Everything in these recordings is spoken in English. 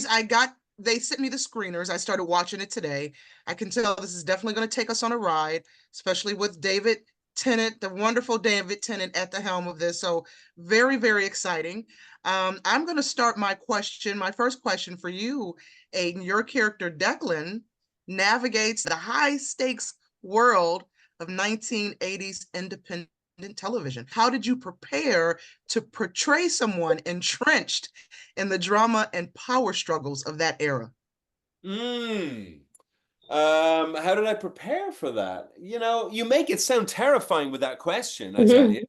series, they sent me the screeners. I started watching it today. I can tell this is definitely going to take us on a ride, especially with David Tennant, the wonderful David Tennant at the helm of this. So very, very exciting. I'm going to start my first question for you, Aidan. Your character, Declan, navigates the high stakes world of 1980s independent television. How did you prepare to portray someone entrenched in the drama and power struggles of that era? How did I prepare for that? You know, you make it sound terrifying with that question, I tell you.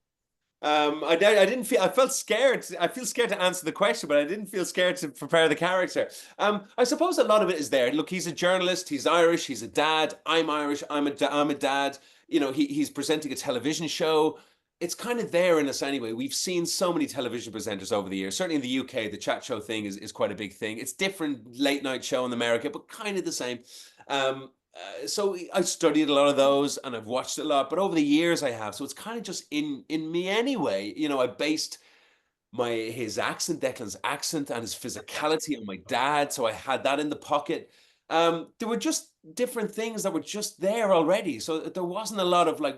I didn't feel, I felt scared. I feel scared to answer the question, but I didn't feel scared to prepare the character. I suppose a lot of it is there. Look, he's a journalist, he's Irish, he's a dad. I'm Irish, I'm a dad. You know, he's presenting a television show. It's kind of there in us anyway. We've seen so many television presenters over the years. Certainly in the UK, the chat show thing is quite a big thing. It's different late night show in America, but kind of the same. So I studied a lot of those and I've watched a lot, but over the years I have. So it's kind of just in me anyway. You know, I based his accent, Declan's accent, and his physicality on my dad. So I had that in the pocket. There were just different things that were just there already. So there wasn't a lot of like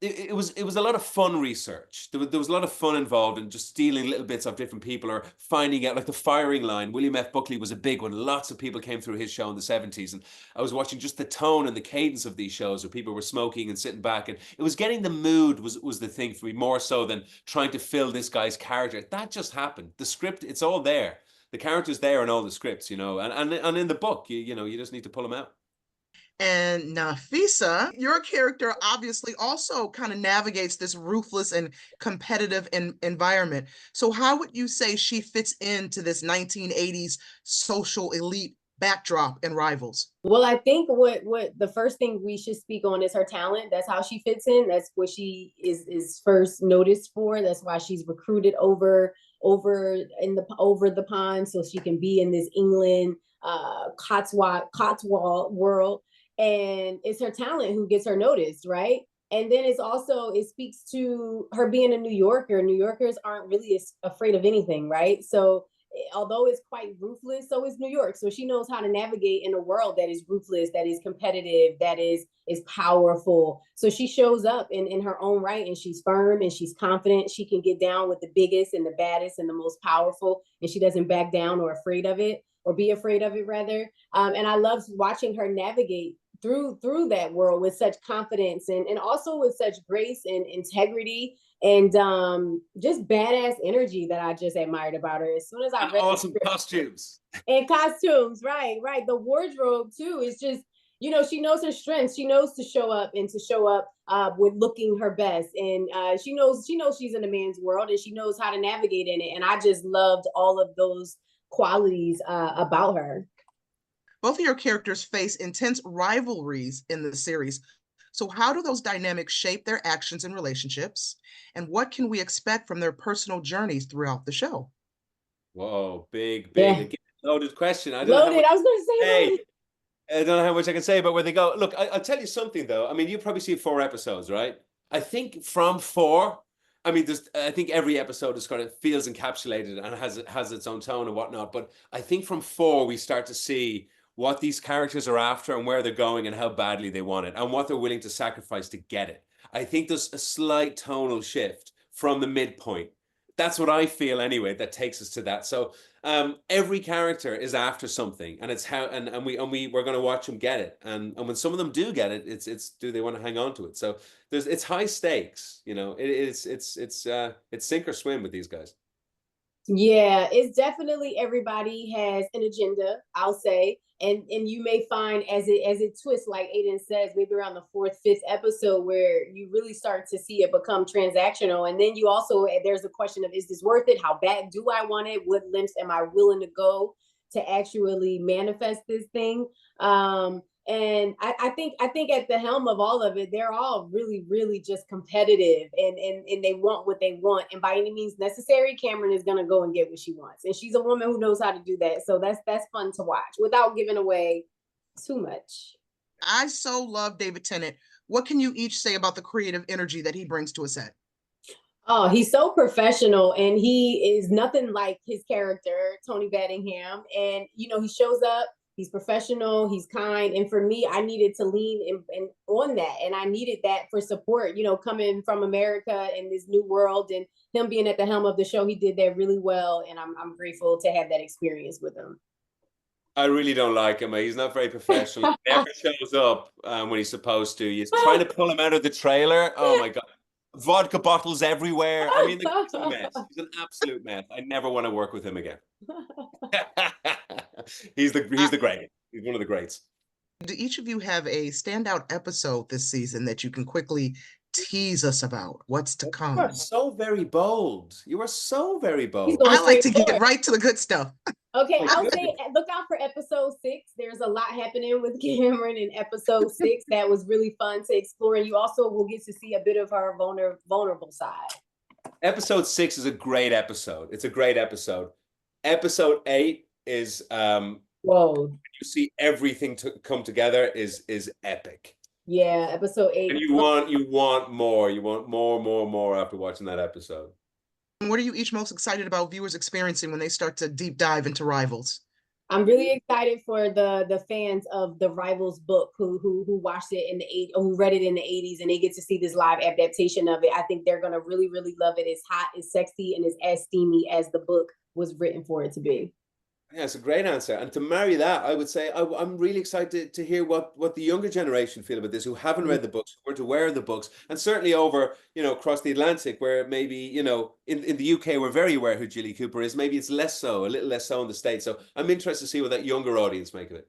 it was a lot of fun research. There was a lot of fun involved in just stealing little bits of different people or finding out, like the firing line. William F. Buckley was a big one. Lots of people came through his show in the 70s. And I was watching just the tone and the cadence of these shows where people were smoking and sitting back. And it was getting the mood was the thing for me, more so than trying to fill this guy's character. That just happened. The script, it's all there. The character's there in all the scripts, you know, and in the book, you know, you just need to pull them out. And Nafessa, your character obviously also kind of navigates this ruthless and competitive environment. So how would you say she fits into this 1980s social elite backdrop in Rivals? Well, I think what the first thing we should speak on is her talent. That's how she fits in. That's what she is first noticed for. That's why she's recruited over the pond so she can be in this England Cotswold world. And it's her talent who gets her noticed, right? And then it speaks to her being a New Yorker. New Yorkers aren't really afraid of anything, right? So although it's quite ruthless, so is New York. So she knows how to navigate in a world that is ruthless, that is competitive, that is powerful. So she shows up in her own right, and she's firm and she's confident. She can get down with the biggest and the baddest and the most powerful, and she doesn't back down or be afraid of it rather. And I love watching her navigate through that world with such confidence and also with such grace and integrity and just badass energy that I just admired about her. As soon as I read awesome costumes. And costumes, right. The wardrobe too is just, you know, she knows her strengths. She knows to show up with looking her best, and she knows she's in a man's world, and she knows how to navigate in it. And I just loved all of those qualities about her. Both of your characters face intense rivalries in the series. So how do those dynamics shape their actions and relationships? And what can we expect from their personal journeys throughout the show? Whoa, big, Yeah. loaded question. I was going to say loaded. I don't know how much I can say about where they go. Look, I'll tell you something, though. I mean, you probably see 4 episodes, right? I think from 4, I mean, I think every episode is kind of feels encapsulated and has its own tone and whatnot. But I think from 4, we start to see what these characters are after and where they're going and how badly they want it and what they're willing to sacrifice to get it. I think there's a slight tonal shift from the midpoint. That's what I feel anyway, that takes us to that. So every character is after something, and it's how we're going to watch them get it. And when some of them do get it, it's do they want to hang on to it? So it's high stakes, you know. It's sink or swim with these guys. Yeah, it's definitely everybody has an agenda, I'll say. And you may find as it twists, like Aidan says, maybe around the 4th, 5th episode, where you really start to see it become transactional. And then there's a question of, is this worth it? How bad do I want it? What lengths am I willing to go to actually manifest this thing? And I think at the helm of all of it, they're all really, really just competitive and they want what they want. And by any means necessary, Cameron is going to go and get what she wants. And she's a woman who knows how to do that. So that's fun to watch without giving away too much. I so love David Tennant. What can you each say about the creative energy that he brings to a set? Oh, he's so professional, and he is nothing like his character, Tony Battingham. And he shows up. He's professional. He's kind. And for me, I needed to lean in on that, and I needed that for support. Coming from America in this new world, and him being at the helm of the show, he did that really well, and I'm grateful to have that experience with him. I really don't like him. He's not very professional. He never shows up when he's supposed to. He's trying to pull him out of the trailer. Oh my God. Vodka bottles everywhere. I mean, the guy's a mess. He's an absolute mess. I never want to work with him again. He's the great. He's one of the greats. Do each of you have a standout episode this season that you can quickly tease us about? What's to come? You are so very bold. You are so very bold. I like to get right to the good stuff. Okay, I'll say look out for episode 6. There's a lot happening with Cameron in episode 6 that was really fun to explore. And you also will get to see a bit of her vulnerable side. Episode 6 is a great episode. It's a great episode. Episode 8 is whoa. You see everything to come together is epic. Yeah, episode 8. And you want more. You want more after watching that episode. What are you each most excited about viewers experiencing when they start to deep dive into Rivals? I'm really excited for the fans of the Rivals book who watched it in the 80s, or who read it in the 80s, and they get to see this live adaptation of it. I think they're gonna really, really love it. It's hot, it's sexy, and it's as steamy as the book was written for it to be. Yeah, it's a great answer. And to marry that, I would say I'm really excited to hear what the younger generation feel about this, who haven't read the books, who aren't aware of the books, and certainly over, across the Atlantic, where maybe, in the UK, we're very aware who Jilly Cooper is. Maybe it's less so, a little less so in the States. So I'm interested to see what that younger audience make of it.